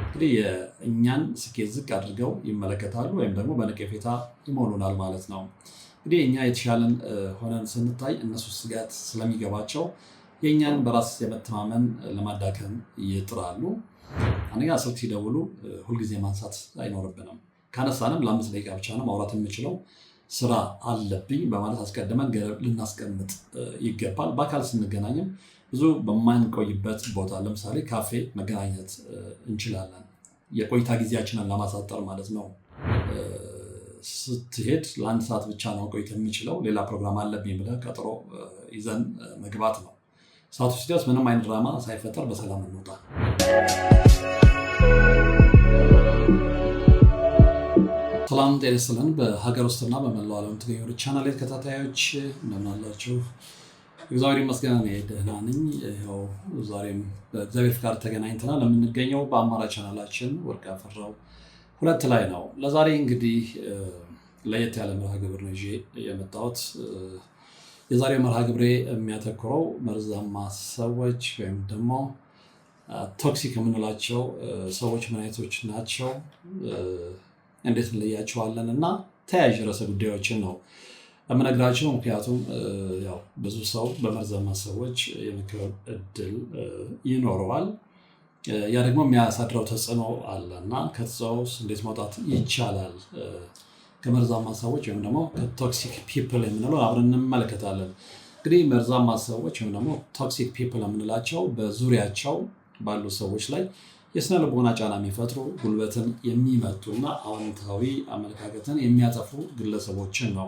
እንግዲህ የእኛን ስኬት ዝቅ አድርገው ይመለከታሉ ወይም ደግሞ በነቀፌታ ይሞሉናል ማለት ነው። እንግዲህ እኛ የተሻለን ሆነን ስንታይ እነሱ ስጋት ስለሚገባቸው የእኛን በራስ የመተማመን ለማዳከም ይጥራሉ። አንደኛ ስልክ ሲደውሉ ሁልጊዜ ማንሳት አይኖርብንም። ካነሳንም ለ5 ደቂቃ ብቻ ነው ማውራት የምችለው፣ ስራ አለብኝ በማለት አስቀድመን ገደብ ልናስቀምጥ ይገባል። በአካል ስንገናኝም ብዙ በማንቆይበት ቦታ ለምሳሌ ካፌ መገናኘት እንችላለን፣ የቆይታ ጊዜያችንን ለማሳጠር ማለት ነው። ስትሄድ ለ1 ሰዓት ብቻ ነው ቆይታ የሚችለው፣ ሌላ ፕሮግራም አለብኝ ብለህ ቀጥሮ ይዘን መግባት ነው። ሰዓቱ ሲደርስ ምንም አይነት ድራማ ሳይፈጠር በሰላም እንውጣ። ሰላም ጤና ይስጥልን። በሀገር ውስጥና በመላው ዓለም የምትገኙ ቻናሌ ተከታታዮች እንደምን አላችሁ? እግዚአብሔር ይመስገን እኔ ደህና ነኝ። ይኸው ዛሬም በእግዚአብሔር ፍቃድ ተገናኝተናል። የምንገኘው በአማራጭ ቻናላችን ወርቅ ያፈራው 2 ላይ ነው። ለዛሬ እንግዲህ ለየት ያለ መርሃ ግብር ነው ይዤ የመጣሁት። የዛሬው መርሃ ግብሬ የሚያተኩረው መርዛማ ሰዎች ወይም ደግሞ ቶክሲክ የምንላቸው ሰዎች ምን አይነቶች ናቸው፣ እንዴት እንለያቸዋለን እና ተያያዥ ርዕሰ ጉዳዮችን ነው የምነግራቸው። ምክንያቱም ያው ብዙ ሰው በመርዛማ ሰዎች የመከበብ እድል ይኖረዋል። ያ ደግሞ የሚያሳድረው ተጽዕኖ አለ እና ከዛውስ እንዴት መውጣት ይቻላል ከመርዛማ ሰዎች ወይም ደግሞ ከቶክሲክ ፒፕል የምንለው አብረን እንመለከታለን። እንግዲህ መርዛማ ሰዎች ወይም ደግሞ ቶክሲክ ፒፕል የምንላቸው በዙሪያቸው ባሉ ሰዎች ላይ የስነ ልቦና ጫና የሚፈጥሩ፣ ጉልበትን የሚመቱ እና አዎንታዊ አመለካከትን የሚያጠፉ ግለሰቦችን ነው።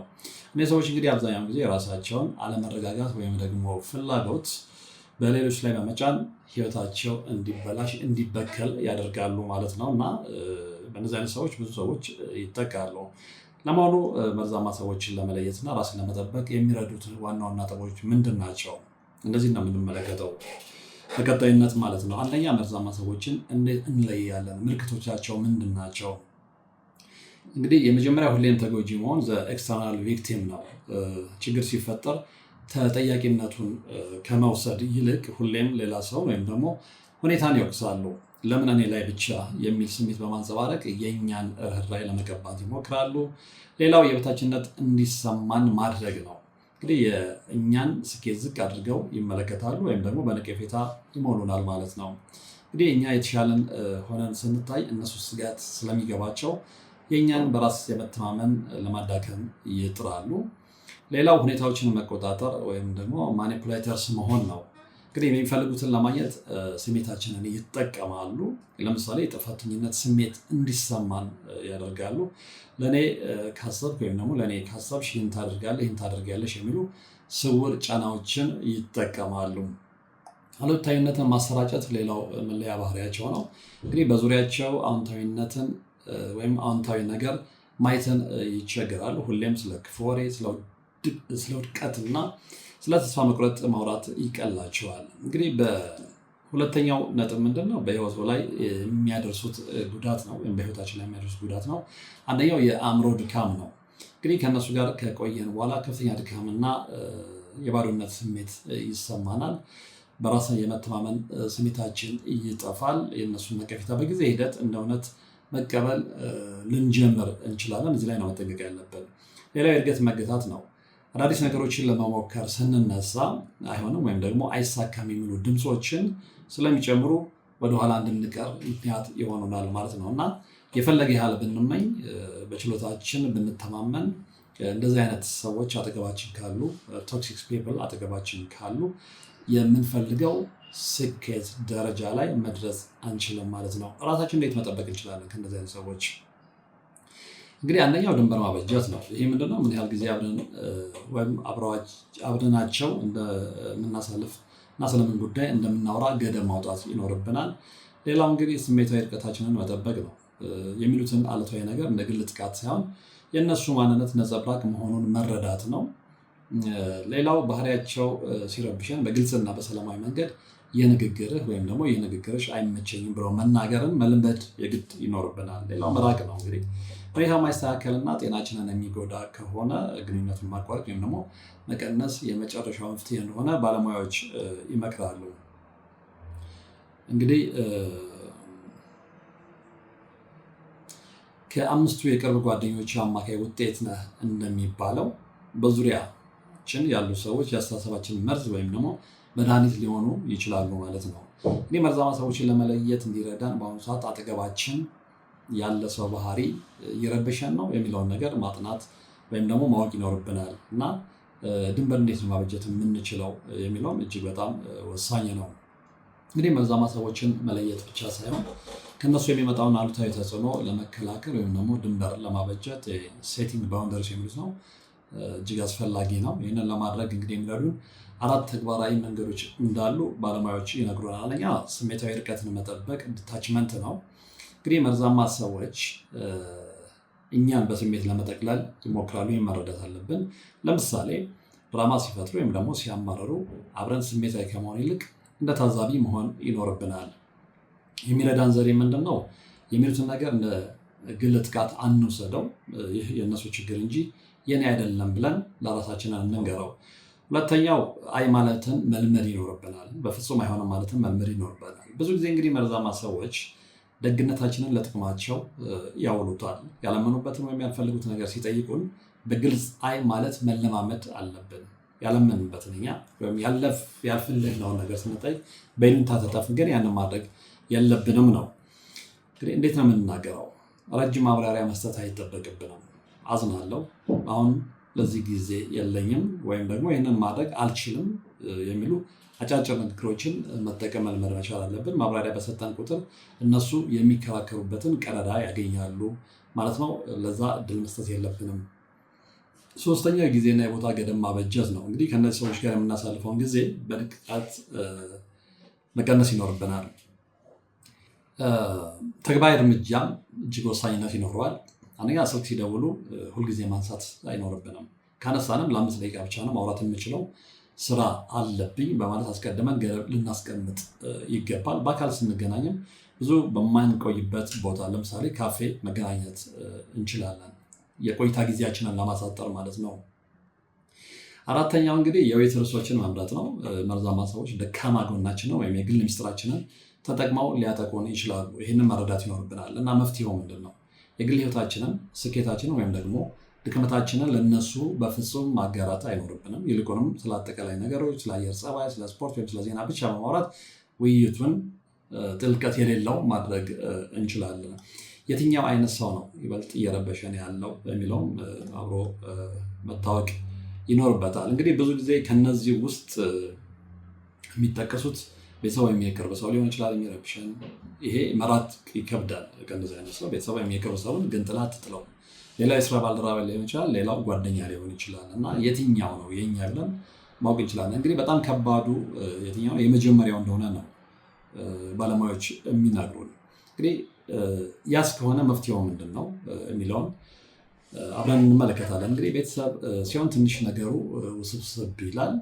እነዚህ ሰዎች እንግዲህ አብዛኛውን ጊዜ የራሳቸውን አለመረጋጋት ወይም ደግሞ ፍላጎት በሌሎች ላይ በመጫን ህይወታቸው እንዲበላሽ እንዲበከል ያደርጋሉ ማለት ነው እና በእነዚህ አይነት ሰዎች ብዙ ሰዎች ይጠቃሉ። ለመሆኑ መርዛማ ሰዎችን ለመለየት እና ራስን ለመጠበቅ የሚረዱት ዋና ዋና ነጥቦች ምንድን ናቸው? እንደዚህ ነው የምንመለከተው በቀጣይነት ማለት ነው። አንደኛ መርዛማ ሰዎችን እንዴት እንለያለን? ምልክቶቻቸው ምንድን ናቸው? እንግዲህ የመጀመሪያ ሁሌም ተጎጂ መሆን ኤክስተርናል ቪክቲም ነው። ችግር ሲፈጠር ተጠያቂነቱን ከመውሰድ ይልቅ ሁሌም ሌላ ሰው ወይም ደግሞ ሁኔታን ይወቅሳሉ። ለምን እኔ ላይ ብቻ የሚል ስሜት በማንጸባረቅ የእኛን ርህራሄ ለመቀባት ይሞክራሉ። ሌላው የበታችነት እንዲሰማን ማድረግ ነው። እንግዲህ የእኛን ስኬት ዝቅ አድርገው ይመለከታሉ ወይም ደግሞ በነቀፌታ ይሞሉናል ማለት ነው። እንግዲህ እኛ የተሻለን ሆነን ስንታይ እነሱ ስጋት ስለሚገባቸው የእኛን በራስ የመተማመን ለማዳከም ይጥራሉ። ሌላው ሁኔታዎችን መቆጣጠር ወይም ደግሞ ማኒፑሌተርስ መሆን ነው። እንግዲህ የሚፈልጉትን ለማግኘት ስሜታችንን ይጠቀማሉ። ለምሳሌ የጥፋተኝነት ስሜት እንዲሰማን ያደርጋሉ። ለእኔ ካሰብክ ወይም ደግሞ ለእኔ ካሰብሽ ይህን ታደርጋለህ፣ ይህን ታደርጊያለሽ የሚሉ ስውር ጫናዎችን ይጠቀማሉ። አሉታዊነትን ማሰራጨት ሌላው መለያ ባህሪያቸው ነው። እንግዲህ በዙሪያቸው አዎንታዊነትን ወይም አዎንታዊ ነገር ማየትን ይቸገራሉ። ሁሌም ስለ ክፉ ወሬ፣ ስለ ውድቀትና ስለ ተስፋ መቁረጥ ማውራት ይቀላቸዋል። እንግዲህ በሁለተኛው ነጥብ ምንድን ነው? በህይወቱ ላይ የሚያደርሱት ጉዳት ነው ወይም በህይወታችን ላይ የሚያደርሱት ጉዳት ነው። አንደኛው የአእምሮ ድካም ነው። እንግዲህ ከእነሱ ጋር ከቆየን በኋላ ከፍተኛ ድካምና የባዶነት ስሜት ይሰማናል። በራስ የመተማመን ስሜታችን ይጠፋል። የእነሱን ነቀፌታ በጊዜ ሂደት እንደ እውነት መቀበል ልንጀምር እንችላለን። እዚህ ላይ ነው መጠንቀቅ ያለብን። ሌላው የእድገት መገታት ነው። አዳዲስ ነገሮችን ለመሞከር ስንነሳ አይሆንም ወይም ደግሞ አይሳካም የሚሉ ድምፆችን ስለሚጨምሩ ወደኋላ እንድንቀር ምክንያት ይሆኑናል ማለት ነው እና የፈለገ ያህል ብንመኝ፣ በችሎታችን ብንተማመን እንደዚህ አይነት ሰዎች አጠገባችን ካሉ፣ ቶክሲክ ፒፕል አጠገባችን ካሉ የምንፈልገው ስኬት ደረጃ ላይ መድረስ አንችልም ማለት ነው። ራሳችን እንዴት መጠበቅ እንችላለን ከእንደዚህ አይነት ሰዎች? እንግዲህ አንደኛው ድንበር ማበጀት ነው። ይህ ምንድነው? ምን ያህል ጊዜ ወይም አብረናቸው እንደምናሳልፍ እና ስለምን ጉዳይ እንደምናወራ ገደብ ማውጣት ይኖርብናል። ሌላው እንግዲህ ስሜታዊ ርቀታችንን መጠበቅ ነው። የሚሉትን አሉታዊ ነገር እንደ ግል ጥቃት ሳይሆን የእነሱ ማንነት ነጸብራቅ መሆኑን መረዳት ነው። ሌላው ባህሪያቸው ሲረብሸን በግልጽና በሰላማዊ መንገድ የንግግርህ ወይም ደግሞ የንግግርሽ አይመቸኝም ብሎ መናገርን መልመድ የግድ ይኖርብናል። ሌላው መራቅ ነው። እንግዲህ ሁኔታ የማይስተካከልና ጤናችንን የሚጎዳ ከሆነ ግንኙነቱን ማቋረጥ ወይም ደግሞ መቀነስ የመጨረሻው መፍትሄ እንደሆነ ባለሙያዎች ይመክራሉ። እንግዲህ ከ5ቱ የቅርብ ጓደኞች አማካይ ውጤት ነህ እንደሚባለው በዙሪያችን ያሉ ሰዎች የአስተሳሰባችን መርዝ ወይም ደግሞ መድኃኒት ሊሆኑ ይችላሉ ማለት ነው። እንግዲህ መርዛማ ሰዎችን ለመለየት እንዲረዳን በአሁኑ ሰዓት አጠገባችን ያለ ሰው ባህሪ እየረበሸን ነው የሚለውን ነገር ማጥናት ወይም ደግሞ ማወቅ ይኖርብናል እና ድንበር እንዴት ነው ማበጀት የምንችለው የሚለውም እጅግ በጣም ወሳኝ ነው። እንግዲህ መርዛማ ሰዎችን መለየት ብቻ ሳይሆን ከነሱ የሚመጣውን አሉታዊ ተጽዕኖ ለመከላከል ወይም ደግሞ ድንበር ለማበጀት ሴቲንግ ባውንደሪስ የሚሉት ነው እጅግ አስፈላጊ ነው። ይህንን ለማድረግ እንግዲህ የሚረዱን 4 ተግባራዊ መንገዶች እንዳሉ ባለሙያዎች ይነግሩናል። አንደኛ ስሜታዊ ርቀትን መጠበቅ ዲታችመንት ነው። እንግዲህ መርዛማ ሰዎች እኛን በስሜት ለመጠቅለል ይሞክራሉ። ይህን መረዳት አለብን። ለምሳሌ ድራማ ሲፈጥሩ ወይም ደግሞ ሲያማረሩ አብረን ስሜታዊ ከመሆን ይልቅ እንደ ታዛቢ መሆን ይኖርብናል። የሚረዳን ዘዴ ምንድን ነው? የሚሉትን ነገር እንደ ግል ጥቃት አንውሰደው። ይህ የእነሱ ችግር እንጂ የኔ አይደለም ብለን ለራሳችንን እንንገረው። ሁለተኛው አይ ማለትን መልመድ ይኖርብናል። በፍጹም አይሆንም ማለትን መልመድ ይኖርብናል። ብዙ ጊዜ እንግዲህ መርዛማ ሰዎች ደግነታችንን ለጥቅማቸው ያውሉታል። ያለመኑበትን ወይም ያልፈልጉት ነገር ሲጠይቁን በግልጽ አይ ማለት መለማመድ አለብን። ያለመንበትን እኛ ወይም ያልፈለግነውን ነገር ስንጠይቅ በይሉኝታ ተጠፍን ግን ያንን ማድረግ የለብንም ነው። እንግዲህ እንዴት ነው የምንናገረው? ረጅም ማብራሪያ መስጠት አይጠበቅብንም። አዝናለሁ፣ አሁን ለዚህ ጊዜ የለኝም፣ ወይም ደግሞ ይህንን ማድረግ አልችልም የሚሉ አጫጭር ንግግሮችን መጠቀም መልመድ መቻል አለብን። ማብራሪያ በሰጠን ቁጥር እነሱ የሚከራከሩበትን ቀዳዳ ያገኛሉ ማለት ነው። ለዛ እድል መስጠት የለብንም። ሶስተኛው የጊዜና የቦታ ገደብ ማበጀት ነው። እንግዲህ ከእነዚህ ሰዎች ጋር የምናሳልፈውን ጊዜ በንቃት መቀነስ ይኖርብናል። ተግባራዊ እርምጃም እጅግ ወሳኝነት ይኖረዋል። አንደኛ ስልክ ሲደውሉ ሁልጊዜ ማንሳት አይኖርብንም። ካነሳንም ለ5 ደቂቃ ብቻ ነው ማውራት የምችለው፣ ስራ አለብኝ በማለት አስቀድመን ገደብ ልናስቀምጥ ይገባል። በአካል ስንገናኝም ብዙ በማንቆይበት ቦታ ለምሳሌ ካፌ መገናኘት እንችላለን፣ የቆይታ ጊዜያችንን ለማሳጠር ማለት ነው። አራተኛው እንግዲህ የቤት ርዕሶችን መምረጥ ነው። መርዛማ ሰዎች ደካማ ጎናችንን ወይም የግል ሚስጥራችንን ተጠቅመው ሊያጠቁን ይችላሉ። ይህንን መረዳት ይኖርብናል እና መፍትሄው ምንድን ነው? የግል ህይወታችንን፣ ስኬታችንን ወይም ደግሞ ድክመታችንን ለነሱ በፍጹም ማጋራት አይኖርብንም። ይልቁንም ስለ አጠቃላይ ነገሮች፣ ስለ አየር ጸባይ፣ ስለ ስፖርት ወይም ስለ ዜና ብቻ በማውራት ውይይቱን ጥልቀት የሌለው ማድረግ እንችላለን። የትኛው አይነት ሰው ነው ይበልጥ እየረበሸን ያለው የሚለውም አብሮ መታወቅ ይኖርበታል። እንግዲህ ብዙ ጊዜ ከነዚህ ውስጥ የሚጠቀሱት ቤተሰብ ወይም የቅርብ ሰው ሊሆን ይችላል የሚረብሸን። ይሄ መራት ይከብዳል። ከእንደዚህ አይነት ሰው ቤተሰብ ወይም የቅርብ ሰውን ግን ጥላ አትጥለው። ሌላ የስራ ባልደረባ ሊሆን ይችላል፣ ሌላው ጓደኛ ሊሆን ይችላል እና የትኛው ነው የኛ ብለን ማወቅ እንችላለን። እንግዲህ በጣም ከባዱ የትኛው ነው? የመጀመሪያው እንደሆነ ነው ባለሙያዎች የሚነግሩን። እንግዲህ ያስ ከሆነ መፍትሄው ምንድን ነው የሚለውን አብረን እንመለከታለን። እንግዲህ ቤተሰብ ሲሆን ትንሽ ነገሩ ውስብስብ ይላል።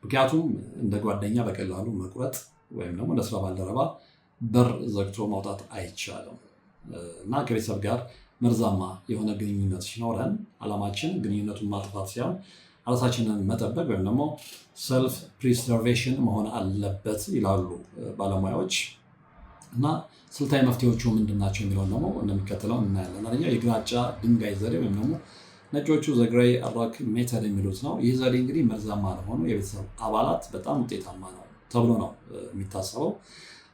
ምክንያቱም እንደ ጓደኛ በቀላሉ መቁረጥ ወይም ደግሞ እንደ ስራ ባልደረባ በር ዘግቶ ማውጣት አይቻልም እና ከቤተሰብ ጋር መርዛማ የሆነ ግንኙነት ሲኖረን ዓላማችን ግንኙነቱን ማጥፋት ሲሆን ራሳችንን መጠበቅ ወይም ደግሞ ሰልፍ ፕሪሰርቬሽን መሆን አለበት ይላሉ ባለሙያዎች። እና ስልታዊ መፍትሄዎቹ ምንድናቸው የሚለውን ደግሞ እንደሚከተለው እናያለን። አንደኛው የግራጫ ድንጋይ ዘዴ ወይም ደግሞ ነጮቹ ዘ ግሬይ ሮክ ሜተድ የሚሉት ነው። ይህ ዘዴ እንግዲህ መርዛማ ለሆኑ የቤተሰብ አባላት በጣም ውጤታማ ነው ተብሎ ነው የሚታሰበው።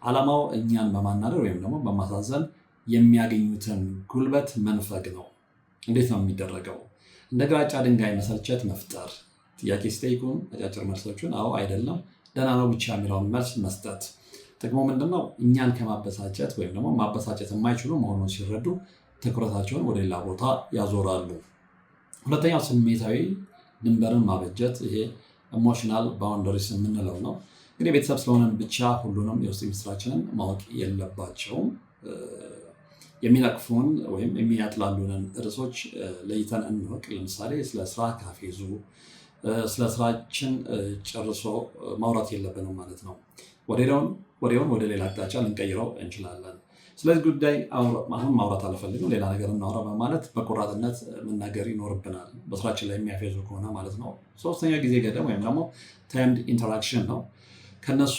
ዓላማው እኛን በማናደር ወይም ደግሞ በማሳዘን የሚያገኙትን ጉልበት መንፈግ ነው። እንዴት ነው የሚደረገው? እንደ ግራጫ ድንጋይ መሰልቸት መፍጠር። ጥያቄ ሲጠይቁን አጫጭር መልሶችን አዎ፣ አይደለም፣ ደህና ነው ብቻ የሚለውን መልስ መስጠት። ጥቅሙ ምንድነው? እኛን ከማበሳጨት ወይም ደግሞ ማበሳጨት የማይችሉ መሆኑን ሲረዱ ትኩረታቸውን ወደ ሌላ ቦታ ያዞራሉ። ሁለተኛው ስሜታዊ ድንበርን ማበጀት፣ ይሄ ኢሞሽናል ባውንደሪስ የምንለው ነው። እንግዲህ ቤተሰብ ስለሆነን ብቻ ሁሉንም የውስጥ ሚስጥራችንን ማወቅ የለባቸውም። የሚነቅፉን ወይም የሚያጥላሉንን ርዕሶች ለይተን እንወቅ። ለምሳሌ ስለ ስራ ካፌዙ፣ ስለ ስራችን ጨርሶ ማውራት የለብንም ማለት ነው። ወዲያውን ወደ ሌላ አቅጣጫ ልንቀይረው እንችላለን። ስለዚህ ጉዳይ አሁን ማውራት አልፈልግም፣ ሌላ ነገር እናውራ በማለት በቆራጥነት መናገር ይኖርብናል፣ በስራችን ላይ የሚያፌዙ ከሆነ ማለት ነው። ሶስተኛ ጊዜ ገደብ ወይም ደግሞ ታይምድ ኢንተራክሽን ነው። ከነሱ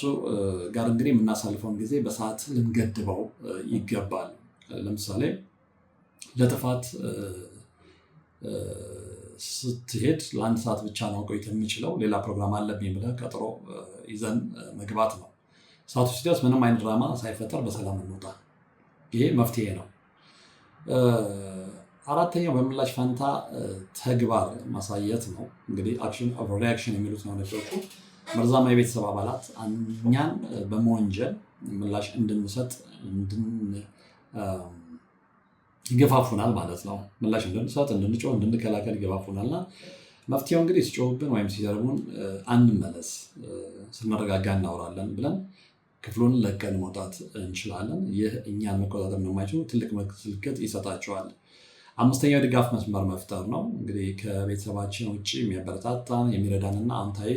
ጋር እንግዲህ የምናሳልፈውን ጊዜ በሰዓት ልንገድበው ይገባል። ለምሳሌ ለጥፋት ስትሄድ ለአንድ ሰዓት ብቻ ነው ቆይተህ የሚችለው፣ ሌላ ፕሮግራም አለብኝ ብለህ ቀጥሮ ይዘን መግባት ነው። ሰዓቱ ሲደርስ ምንም አይነት ድራማ ሳይፈጠር በሰላም እንውጣ። ይሄ መፍትሄ ነው። አራተኛው በምላሽ ፈንታ ተግባር ማሳየት ነው። እንግዲህ አክሽን ኦቨር ሪያክሽን የሚሉት ነው ነጮቹ። መርዛማ የቤተሰብ አባላት እኛን በመወንጀል ምላሽ እንድንሰጥ ይገፋፉናል ማለት ነው። ምላሽ እንድንሰጥ፣ እንድንጮህ፣ እንድንከላከል ይገፋፉናልና መፍትሄው እንግዲህ ሲጮሁብን ወይም ሲዘርቡን አንመለስ፣ ስንረጋጋ እናወራለን ብለን ክፍሉን ለቀን መውጣት እንችላለን። ይህ እኛን መቆጣጠር የማይችሉ ትልቅ ምልክት ይሰጣቸዋል። አምስተኛው ድጋፍ መስመር መፍጠር ነው። እንግዲህ ከቤተሰባችን ውጭ የሚያበረታታን የሚረዳንና አዎንታዊ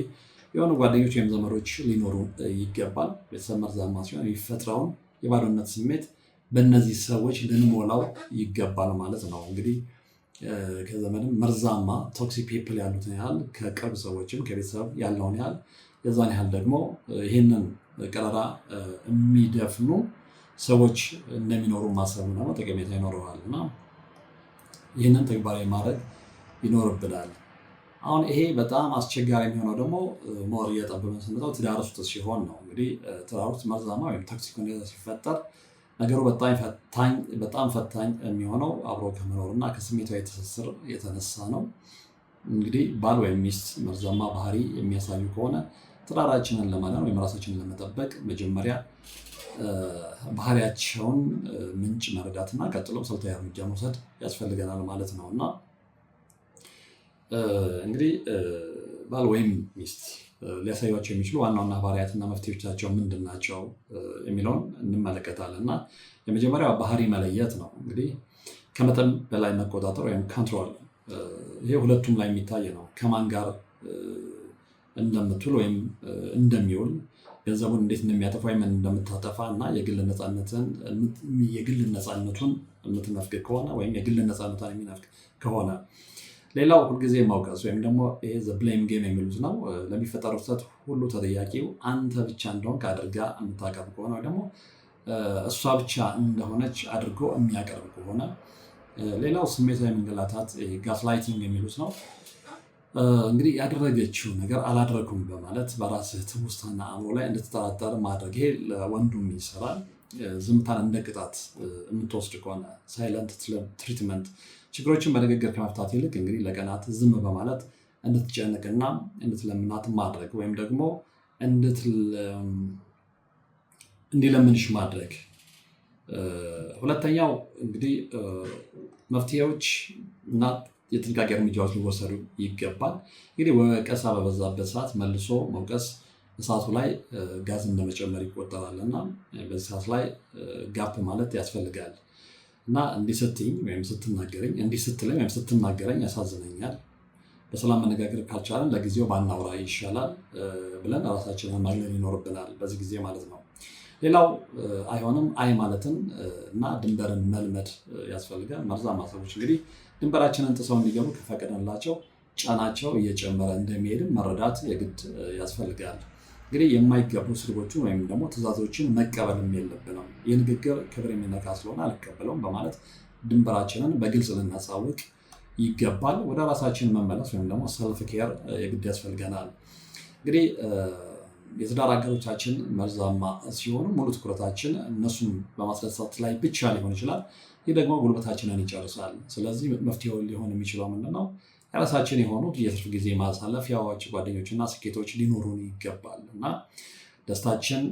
የሆኑ ጓደኞች ወይም ዘመዶች ሊኖሩ ይገባል። ቤተሰብ መርዛማ ሲሆን የሚፈጥረውን የባዶነት ስሜት በእነዚህ ሰዎች ልንሞላው ይገባል ማለት ነው። እንግዲህ ከዘመድም መርዛማ ቶክሲክ ፒፕል ያሉትን ያህል ከቅርብ ሰዎችም ከቤተሰብ ያለውን ያህል የዛን ያህል ደግሞ ይህንን ቀረራ የሚደፍኑ ሰዎች እንደሚኖሩ ማሰብ ነው ጠቀሜታ ይኖረዋል እና ይህንን ተግባራዊ ማድረግ ይኖርብናል። አሁን ይሄ በጣም አስቸጋሪ የሚሆነው ደግሞ ሞር እየጠበበን ስንመጣው ትዳር ውስጥ ሲሆን ነው። እንግዲህ ትዳር ውስጥ መርዛማ ወይም ቶክሲክ ሁኔታ ሲፈጠር ነገሩ በጣም ፈታኝ የሚሆነው አብሮ ከመኖር እና ከስሜታዊ ትስስር የተነሳ ነው። እንግዲህ ባል ወይም ሚስት መርዛማ ባህሪ የሚያሳዩ ከሆነ ትዳራችንን ለማዳን ወይም ራሳችንን ለመጠበቅ መጀመሪያ ባህሪያቸውን ምንጭ መረዳትና ቀጥሎ ስልታዊ እርምጃ መውሰድ ያስፈልገናል ማለት ነው እና እንግዲህ ባል ወይም ሚስት ሊያሳዩቸው የሚችሉ ዋና ዋና ባህሪያትና መፍትሄዎቻቸው ምንድን ናቸው የሚለውን እንመለከታለን እና የመጀመሪያው ባህሪ መለየት ነው። እንግዲህ ከመጠን በላይ መቆጣጠር ወይም ኮንትሮል፣ ይሄ ሁለቱም ላይ የሚታይ ነው። ከማን ጋር እንደምትውል ወይም እንደሚውል፣ ገንዘቡን እንዴት እንደሚያጠፋ ወይም እንደምታጠፋ እና የግል ነፃነቱን የምትነፍግ ከሆነ ወይም የግል ነፃነቷን የሚነፍግ ከሆነ። ሌላው ሁልጊዜ ማውቀስ ወይም ደግሞ ብሌም ጌም የሚሉት ነው። ለሚፈጠረው ስህተት ሁሉ ተጠያቂው አንተ ብቻ እንደሆንክ አድርጋ የምታቀርብ ከሆነ ወይ ደግሞ እሷ ብቻ እንደሆነች አድርጎ የሚያቀርብ ከሆነ። ሌላው ስሜታዊ መንገላታት ጋስላይቲንግ የሚሉት ነው። እንግዲህ ያደረገችው ነገር አላደረኩም በማለት በራስህ ትውስታና አእምሮ ላይ እንድትጠራጠር ማድረግ። ይሄ ለወንዱም ይሰራል። ዝምታን እንደ ቅጣት የምትወስድ ከሆነ ሳይለንት ትሪትመንት፣ ችግሮችን በንግግር ከመፍታት ይልቅ እንግዲህ ለቀናት ዝም በማለት እንድትጨነቅና እንድትለምናት ማድረግ ወይም ደግሞ እንዲለምንሽ ማድረግ። ሁለተኛው እንግዲህ መፍትሄዎች እና የጥንቃቄ እርምጃዎች ሊወሰዱ ይገባል። እንግዲህ ወቀሳ በበዛበት ሰዓት መልሶ መውቀስ እሳቱ ላይ ጋዝ እንደመጨመር ይቆጠራል እና በዚህ ሰዓት ላይ ጋፕ ማለት ያስፈልጋል እና እንዲህ ስትይኝ ወይም ስትናገረኝ፣ እንዲህ ስትለኝ ወይም ስትናገረኝ ያሳዝነኛል፣ በሰላም መነጋገር ካልቻለን ለጊዜው ባናውራ ይሻላል ብለን ራሳችንን ማግለል ይኖርብናል በዚህ ጊዜ ማለት ነው። ሌላው አይሆንም አይ ማለትን እና ድንበርን መልመድ ያስፈልጋል። መርዛማ ሰዎች እንግዲህ ድንበራችንን ጥሰው እንዲገቡ ከፈቀድንላቸው ጫናቸው እየጨመረ እንደሚሄድም መረዳት የግድ ያስፈልጋል። እንግዲህ የማይገቡ ስድቦችን ወይም ደግሞ ትዕዛዞችን መቀበልም የለብንም። ይህ ንግግር ክብር የሚነካ ስለሆነ አልቀበለውም በማለት ድንበራችንን በግልጽ ልናሳውቅ ይገባል። ወደ ራሳችን መመለስ ወይም ደግሞ ሰልፍ ኬር የግድ ያስፈልገናል። እንግዲህ የትዳር አጋሮቻችን መርዛማ ሲሆኑ ሙሉ ትኩረታችን እነሱን በማስደሰት ላይ ብቻ ሊሆን ይችላል። ይህ ደግሞ ጉልበታችንን ይጨርሳል። ስለዚህ መፍትሄው ሊሆን የሚችለው ምንድነው? የራሳችን የሆኑት የትርፍ ጊዜ ማሳለፊያዎች፣ ጓደኞችና ስኬቶች ሊኖሩን ይገባል እና ደስታችን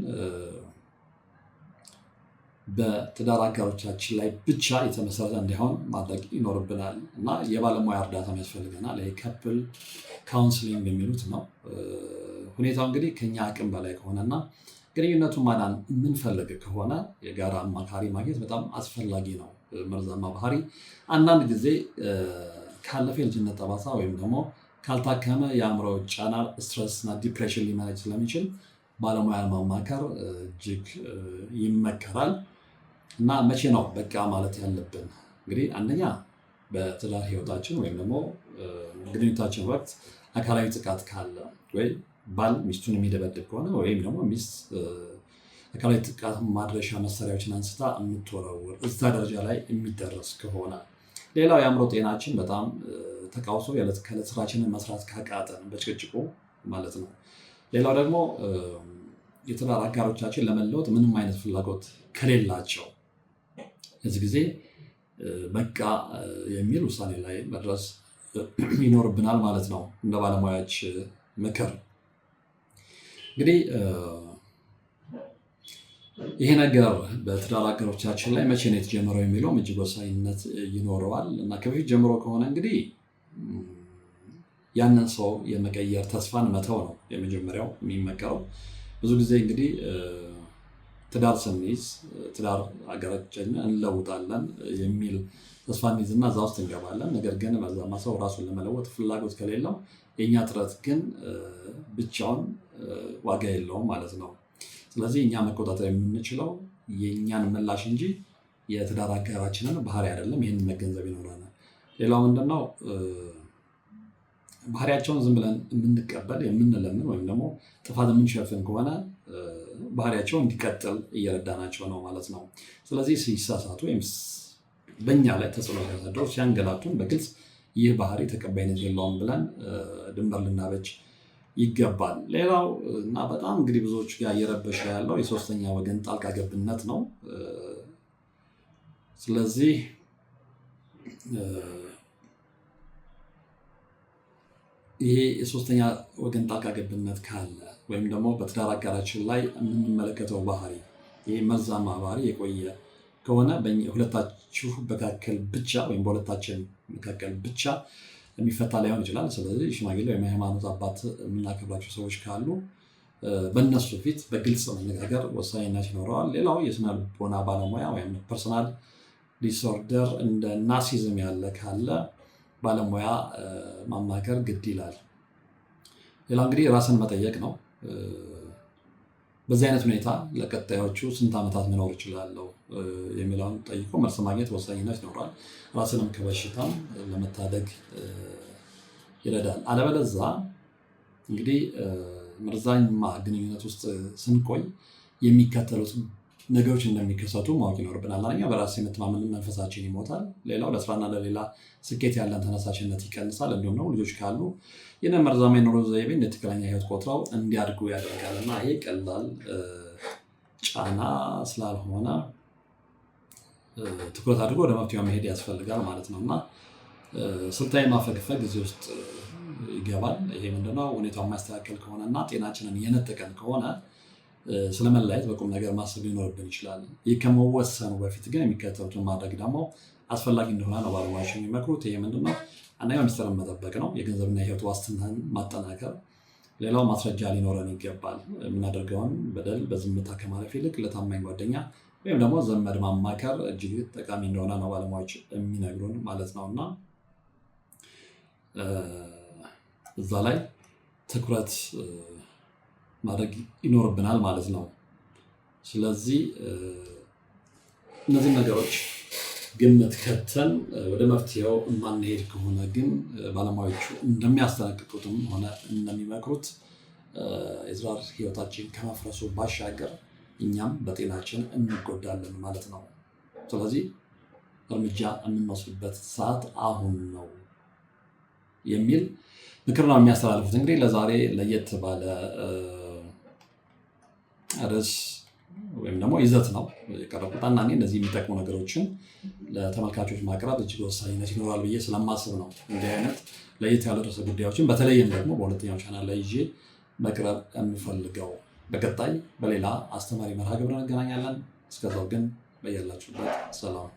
በትዳር አጋሮቻችን ላይ ብቻ የተመሰረተ እንዲሆን ማድረግ ይኖርብናል እና የባለሙያ እርዳታም ያስፈልገናል። የካፕል ካውንስሊንግ የሚሉት ነው። ሁኔታው እንግዲህ ከኛ አቅም በላይ ከሆነና ግንኙነቱን ማዳን የምንፈልግ ከሆነ የጋራ አማካሪ ማግኘት በጣም አስፈላጊ ነው። መርዛማ ባህሪ አንዳንድ ጊዜ ካለፈ የልጅነት ጠባሳ ወይም ደግሞ ካልታከመ የአእምሮ ጫና፣ ስትረስ እና ዲፕሬሽን ሊመነጭ ስለሚችል ባለሙያን ማማከር እጅግ ይመከራል። እና መቼ ነው በቃ ማለት ያለብን? እንግዲህ አንደኛ በትዳር ህይወታችን ወይም ደግሞ ግንኙነታችን ወቅት አካላዊ ጥቃት ካለ ወይ ባል ሚስቱን የሚደበድብ ከሆነ ወይም ደግሞ ሚስት አካላዊ ጥቃት ማድረሻ መሳሪያዎችን አንስታ የምትወረውር እዛ ደረጃ ላይ የሚደረስ ከሆነ፣ ሌላው የአእምሮ ጤናችን በጣም ተቃውሶ የዕለት ከዕለት ስራችንን መስራት ካቃተን በጭቅጭቁ ማለት ነው። ሌላው ደግሞ የትዳር አጋሮቻችን ለመለወጥ ምንም አይነት ፍላጎት ከሌላቸው እዚህ ጊዜ በቃ የሚል ውሳኔ ላይ መድረስ ይኖርብናል ማለት ነው። እንደ ባለሙያዎች ምክር እንግዲህ ይሄ ነገር በትዳር አጋሮቻችን ላይ መቼ ነው የተጀመረው የሚለውም እጅግ ወሳኝነት ይኖረዋል እና ከበፊት ጀምሮ ከሆነ እንግዲህ ያንን ሰው የመቀየር ተስፋን መተው ነው የመጀመሪያው የሚመከረው። ብዙ ጊዜ እንግዲህ ትዳር ስንይዝ ትዳር አጋራችንን እንለውጣለን የሚል ተስፋ እንይዝና እዛ ውስጥ እንገባለን። ነገር ግን በዛማ ሰው ራሱን ለመለወጥ ፍላጎት ከሌለው የእኛ ጥረት ግን ብቻውን ዋጋ የለውም ማለት ነው። ስለዚህ እኛ መቆጣጠር የምንችለው የእኛን ምላሽ እንጂ የትዳር አጋራችንን ባህሪ አይደለም። ይህን መገንዘብ ይኖረናል። ሌላው ምንድነው? ባህሪያቸውን ዝም ብለን የምንቀበል የምንለምን ወይም ደግሞ ጥፋት የምንሸፍን ከሆነ ባህሪያቸው እንዲቀጥል እየረዳናቸው ነው ማለት ነው። ስለዚህ ሲሳሳቱ ወይም በእኛ ላይ ተጽዕኖ ሲያሳድሩ ሲያንገላቱን በግልጽ ይህ ባህሪ ተቀባይነት የለውም ብለን ድንበር ልናበጅ ይገባል። ሌላው እና በጣም እንግዲህ ብዙዎች ጋር እየረበሸ ያለው የሶስተኛ ወገን ጣልቃ ገብነት ነው። ስለዚህ ይሄ የሶስተኛ ወገን ጣልቃ ገብነት ካለ ወይም ደግሞ በትዳር አጋራችን ላይ የምንመለከተው ባህሪ ይህ መርዛማ ባህሪ የቆየ ከሆነ ሁለታችሁ መካከል ብቻ ወይም በሁለታችን መካከል ብቻ የሚፈታ ላይሆን ይችላል። ስለዚህ ሽማግሌ ወይም የሃይማኖት አባት የምናከብራቸው ሰዎች ካሉ በእነሱ ፊት በግልጽ መነጋገር ወሳኝነት ይኖረዋል። ሌላው የስነ ልቦና ባለሙያ ወይም ፐርሰናል ዲስኦርደር እንደ ናርሲዝም ያለ ካለ ባለሙያ ማማከር ግድ ይላል። ሌላው እንግዲህ ራስን መጠየቅ ነው። በዚህ አይነት ሁኔታ ለቀጣዮቹ ስንት ዓመታት መኖር እችላለሁ የሚለውን ጠይቆ መልስ ማግኘት ወሳኝነት ይኖራል። ራስንም ከበሽታም ለመታደግ ይረዳል። አለበለዛ እንግዲህ መርዛማ ግንኙነት ውስጥ ስንቆይ የሚከተሉት ነገሮች እንደሚከሰቱ ማወቅ ይኖርብናል። አንደኛ በራስ የመተማመን መንፈሳችን ይሞታል። ሌላው ለስራና ለሌላ ስኬት ያለን ተነሳሽነት ይቀንሳል። እንዲሁም ደግሞ ልጆች ካሉ ይህንን መርዛማ የኑሮ ዘይቤ እንደ ትክክለኛ ህይወት ቆጥረው እንዲያድጉ ያደርጋል እና ይሄ ቀላል ጫና ስላልሆነ ትኩረት አድርጎ ወደ መፍትሄው መሄድ ያስፈልጋል ማለት ነው እና ስልታዊ ማፈግፈግ ጊዜ ውስጥ ይገባል። ይሄ ምንድነው? ሁኔታው የማያስተካከል ከሆነ እና ጤናችንን የነጠቀን ከሆነ ስለመለያየት በቁም ነገር ማሰብ ሊኖርብን ይችላል። ይህ ከመወሰኑ በፊት ግን የሚከተሉትን ማድረግ ደግሞ አስፈላጊ እንደሆነ ነው ባለሙያዎች የሚመክሩት። ይሄ ምንድነው? አንደኛው ሚስጥርን መጠበቅ ነው። የገንዘብና የህይወት ዋስትናን ማጠናከር። ሌላው ማስረጃ ሊኖረን ይገባል። የምናደርገውን በደል በዝምታ ከማለፍ ይልቅ ለታማኝ ጓደኛ ወይም ደግሞ ዘመድ ማማከር እጅግ ጠቃሚ እንደሆነ ነው ባለሙያዎች የሚነግሩን ማለት ነው እና እዛ ላይ ትኩረት ማድረግ ይኖርብናል ማለት ነው። ስለዚህ እነዚህ ነገሮች ግምት ከተን ወደ መፍትሄው የማንሄድ ከሆነ ግን ባለሙያዎቹ እንደሚያስጠነቅቁትም ሆነ እንደሚመክሩት የትዳር ህይወታችን ከመፍረሱ ባሻገር እኛም በጤናችን እንጎዳለን ማለት ነው። ስለዚህ እርምጃ የምንወስድበት ሰዓት አሁን ነው የሚል ምክር ነው የሚያስተላልፉት። እንግዲህ ለዛሬ ለየት ባለ ርዕስ ወይም ደግሞ ይዘት ነው የቀረብኩት እና እነዚህ የሚጠቅሙ ነገሮችን ለተመልካቾች ማቅረብ እጅግ ወሳኝነት ይኖራል ብዬ ስለማስብ ነው እንዲህ አይነት ለየት ያሉ ርዕሰ ጉዳዮችን በተለይም ደግሞ በሁለተኛው ቻናል ላይ ይዤ መቅረብ የምፈልገው። በቀጣይ በሌላ አስተማሪ መርሃ ግብር እንገናኛለን። እስከዛው ግን በያላችሁበት ሰላም